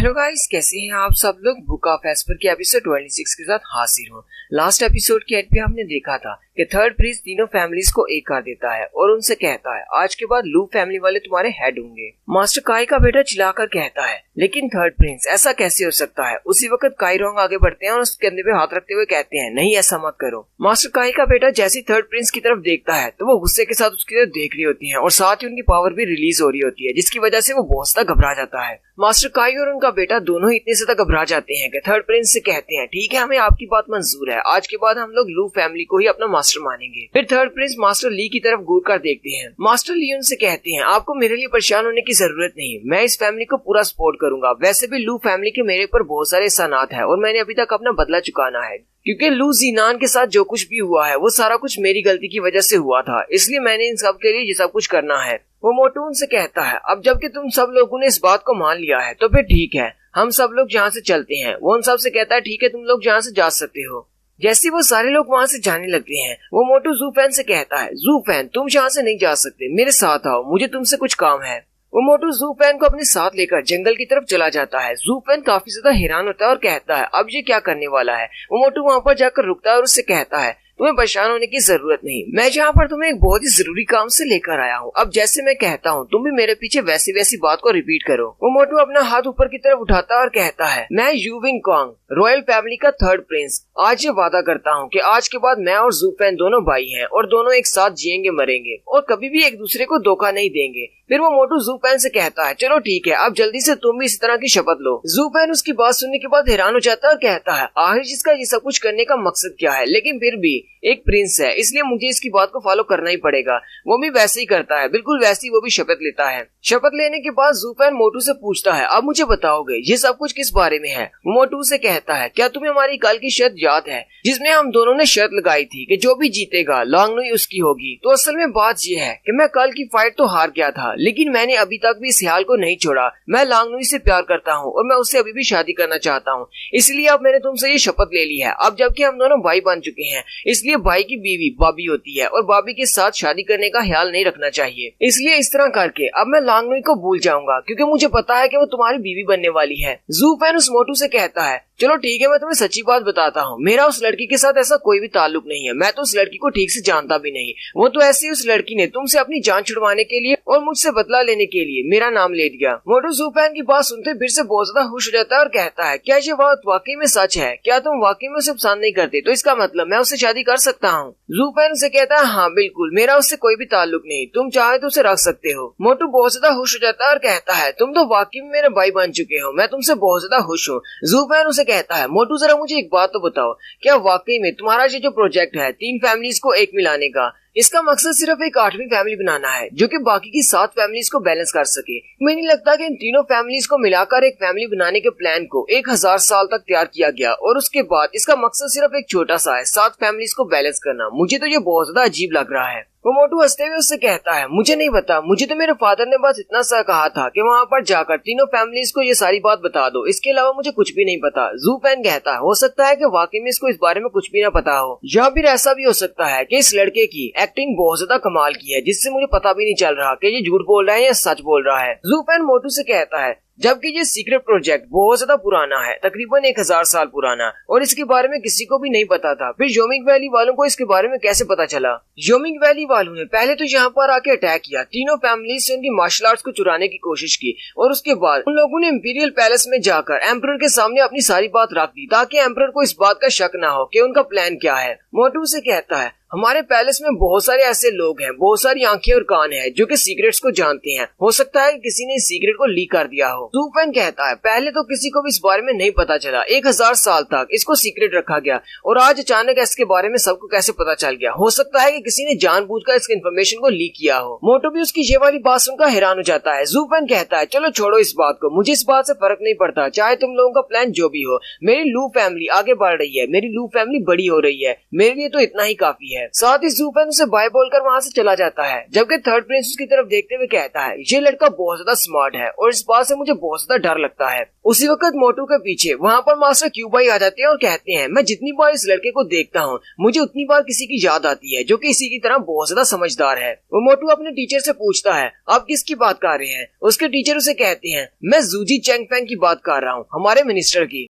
Hello guys, कैसे हैं आप सब लोग। बुक ऑफ एस्पर के एपिसोड 26 के साथ हाजिर हूँ। लास्ट एपिसोड के एंड पे हमने देखा था कि थर्ड प्रिंस तीनों फैमिलीज को एक कर देता है और उनसे कहता है आज के बाद लू फैमिली वाले तुम्हारे हेड होंगे। मास्टर काई का बेटा चिल्लाकर कहता है लेकिन थर्ड प्रिंस ऐसा कैसे हो सकता है। उसी वक्त काई रोंग आगे बढ़ते हैं और उसके कंधे पे हाथ रखते हुए कहते हैं नहीं ऐसा मत करो। मास्टर काई का बेटा जैसे थर्ड प्रिंस की तरफ देखता है तो वो गुस्से के साथ उसकी तरफ देख रही होती है और साथ ही उनकी पावर भी रिलीज हो रही होती है, जिसकी वजह से वो बहुत ज्यादा घबरा जाता है। मास्टर काई और उनका बेटा दोनों ही इतने ज्यादा घबरा जाते हैं कि थर्ड प्रिंस से कहते हैं ठीक है हमें आपकी बात मंजूर है, आज के बाद हम लोग लू फैमिली को ही अपना मास्टर मानेंगे। फिर थर्ड प्रिंस मास्टर ली की तरफ घूर कर देखते हैं। मास्टर ली उनसे कहते हैं आपको मेरे लिए परेशान होने की जरूरत नहीं, मैं इस फैमिली को पूरा सपोर्ट करूंगा। वैसे भी लू फैमिली के मेरे पर बहुत सारे एहसानात है और मैंने अभी तक अपना बदला चुकाना है, क्योंकि लू जीनान के साथ जो कुछ भी हुआ है वो सारा कुछ मेरी गलती की वजह से हुआ था, इसलिए मैंने इन सब के लिए ये सब कुछ करना है। वो मोटू उनसे कहता है अब जबकि तुम सब लोगों ने इस बात को मान लिया है तो फिर ठीक है हम सब लोग यहाँ से चलते हैं। वो उन सब से कहता है ठीक है तुम लोग यहाँ से जा सकते हो। जैसे वो सारे लोग वहाँ से जाने लगते हैं वो मोटू ज़ूफेन से कहता है ज़ूफेन तुम यहाँ से नहीं जा सकते, मेरे साथ आओ, मुझे तुमसे कुछ काम है। वो मोटू ज़ूफेन को अपने साथ लेकर जंगल की तरफ चला जाता है। ज़ूफेन काफी ज्यादा हैरान होता है और कहता है अब ये क्या करने वाला है। वो मोटू वहाँ पर जाकर रुकता है और उससे कहता है तुम्हें परेशान होने की जरूरत नहीं, मैं यहाँ पर तुम्हें एक बहुत ही जरूरी काम से लेकर आया हूँ। अब जैसे मैं कहता हूँ तुम भी मेरे पीछे वैसी वैसी बात को रिपीट करो। वो मोटू अपना हाथ ऊपर की तरफ उठाता है और कहता है मैं you wing Kong royal family का थर्ड प्रिंस आज ये वादा करता हूँ कि आज के बाद मैं और ज़ूफेन दोनों भाई हैं और दोनों एक साथ जिएंगे मरेंगे और कभी भी एक दूसरे को धोखा नहीं देंगे। फिर वो मोटू ज़ूफेन से कहता है चलो ठीक है अब जल्दी से तुम भी इसी तरह की शपथ लो। ज़ूफेन उसकी बात सुनने के बाद हैरान हो जाता है और कहता है आखिर जिसका ये सब कुछ करने का मकसद क्या है, लेकिन फिर भी एक प्रिंस है इसलिए मुझे इसकी बात को फॉलो करना ही पड़ेगा। वो भी वैसे ही करता है, बिल्कुल वैसे ही वो भी शपथ लेता है। शपथ लेने के बाद ज़ूफेन मोटू से पूछता है अब मुझे बताओगे ये सब कुछ किस बारे में है। मोटू से कहता है क्या तुम्हें हमारी कल की शर्त याद है जिसमें हम दोनों ने शर्त लगाई थी कि जो भी जीतेगा लॉन्गनुई उसकी होगी। तो असल में बात ये है कि मैं कल की फाइट तो हार गया था लेकिन मैंने अभी तक भी इस ख्याल को नहीं छोड़ा। मैं लॉन्गनुई से प्यार करता हूँ और मैं उससे अभी भी शादी करना चाहता हूँ, इसलिए अब मैंने तुमसे ये शपथ ले ली है। अब जबकि हम दोनों भाई बन चुके हैं इसलिए भाई की बीवी बाबी होती है और बाबी के साथ शादी करने का ख्याल नहीं रखना चाहिए। इसलिए इस तरह करके अब मैं लॉन्गनुई को भूल जाऊंगा क्योंकि मुझे पता है कि वो तुम्हारी बीवी बनने वाली है। ज़ूफेन उस मोटू से कहता है चलो ठीक है मैं तुम्हें सच्ची बात बताता हूँ, मेरा उस लड़की के साथ ऐसा कोई भी ताल्लुक नहीं है, मैं तो उस लड़की को ठीक से जानता भी नहीं। वो तो ऐसे ही उस लड़की ने तुमसे अपनी जान छुड़वाने के लिए और मुझसे बदला लेने के लिए मेरा नाम ले दिया। मोटू ज़ूफेन की बात सुनते फिर से बहुत ज्यादा खुश हो जाता है और कहता है क्या ये बात वाकई में सच है, क्या तुम वाकई में उसे पसंद नहीं करते तो इसका मतलब मैं उससे शादी कर सकता हूँ। ज़ूफेन उसे कहता है हाँ बिल्कुल, मेरा उससे कोई भी ताल्लुक नहीं, तुम चाहे तो उसे रख सकते हो। मोटू बहुत ज्यादा खुश हो जाता है और कहता है तुम तो वाकई में मेरे भाई बन चुके हो, मैं तुमसे बहुत ज्यादा खुश हूँ। ज़ूफेन उसे कहता है मोटू जरा मुझे एक बात तो बताओ, क्या वाकई में तुम्हारा ये जो प्रोजेक्ट है 3 फैमिलीज को एक मिलाने का, इसका मकसद सिर्फ एक 8वीं फैमिली बनाना है जो कि बाकी की 7 फैमिलीज को बैलेंस कर सके। मुझे नहीं लगता कि इन तीनों फैमिलीज को मिलाकर एक फैमिली बनाने के प्लान को 1000 साल तक तैयार किया गया और उसके बाद इसका मकसद सिर्फ एक छोटा सा है 7 फैमिलीज को बैलेंस करना। मुझे तो ये बहुत ज्यादा अजीब लग रहा है। वो मोटू हंसते हुए उससे कहता है मुझे नहीं पता, मुझे तो मेरे फादर ने बस इतना सा कहा था कि वहाँ पर जाकर तीनों फैमिलीज को ये सारी बात बता दो, इसके अलावा मुझे कुछ भी नहीं पता। ज़ूफेन कहता है हो सकता है कि वाकई में इसको इस बारे में कुछ भी ना पता हो, या फिर ऐसा भी हो सकता है कि इस लड़के की एक्टिंग बहुत ज्यादा कमाल की है जिससे मुझे पता भी नहीं चल रहा कि ये झूठ बोल रहा है या सच बोल रहा है। ज़ूफेन मोटू से कहता है जबकि ये सीक्रेट प्रोजेक्ट बहुत ज्यादा पुराना है, तकरीबन 1000 साल पुराना, और इसके बारे में किसी को भी नहीं पता था। फिर योमिंग वैली वालों को इसके बारे में कैसे पता चला। योमिंग वैली वालों ने पहले तो यहाँ पर आके अटैक किया, तीनों फैमिलीज से उनकी मार्शल आर्ट्स को चुराने की कोशिश की और उसके बाद उन लोगों ने इंपीरियल पैलेस में जाकर एम्परर के सामने अपनी सारी बात रख दी ताकि एम्परर को इस बात का शक ना हो कि उनका प्लान क्या है। मोटू से कहता है हमारे पैलेस में बहुत सारे ऐसे लोग हैं, बहुत सारी आंखें और कान हैं जो कि सीक्रेट्स को जानते हैं, हो सकता है कि किसी ने इस सीक्रेट को लीक कर दिया हो। ज़ूफेन कहता है पहले तो किसी को भी इस बारे में नहीं पता चला, 1000 साल तक इसको सीक्रेट रखा गया और आज अचानक इसके बारे में सबको कैसे पता चल गया। हो सकता है कि किसी ने जानबूझकर इस इन्फॉर्मेशन को लीक किया हो। मोटू भी उसकी ये वाली बात सुनकर हैरान हो जाता है। ज़ूफेन कहता है चलो छोड़ो इस बात को, मुझे इस बात से फर्क नहीं पड़ता, चाहे तुम लोगों का प्लान जो भी हो, मेरी लू फैमिली आगे बढ़ रही है, मेरी लू फैमिली बड़ी हो रही है, मेरे लिए तो इतना ही काफी है। है। साथ ही जूपेन उसे बाय बोलकर वहाँ से चला जाता है, जबकि थर्ड प्रिंस उसकी तरफ देखते हुए कहता है ये लड़का बहुत ज्यादा स्मार्ट है और इस बात से मुझे बहुत ज्यादा डर लगता है। उसी वक्त मोटू के पीछे वहाँ पर मास्टर क्यूबाई आ जाते हैं और कहते हैं मैं जितनी बार इस लड़के को देखता हूँ मुझे उतनी बार किसी की याद आती है जो कि इसी की तरह बहुत ज्यादा समझदार है। वो मोटू अपने टीचर से पूछता है आप किसकी बात कर रहे हैं। उसके टीचर उसे कहते हैं मैं जूजी चैंगफैंग की बात कर रहा हूँ, हमारे मिनिस्टर की।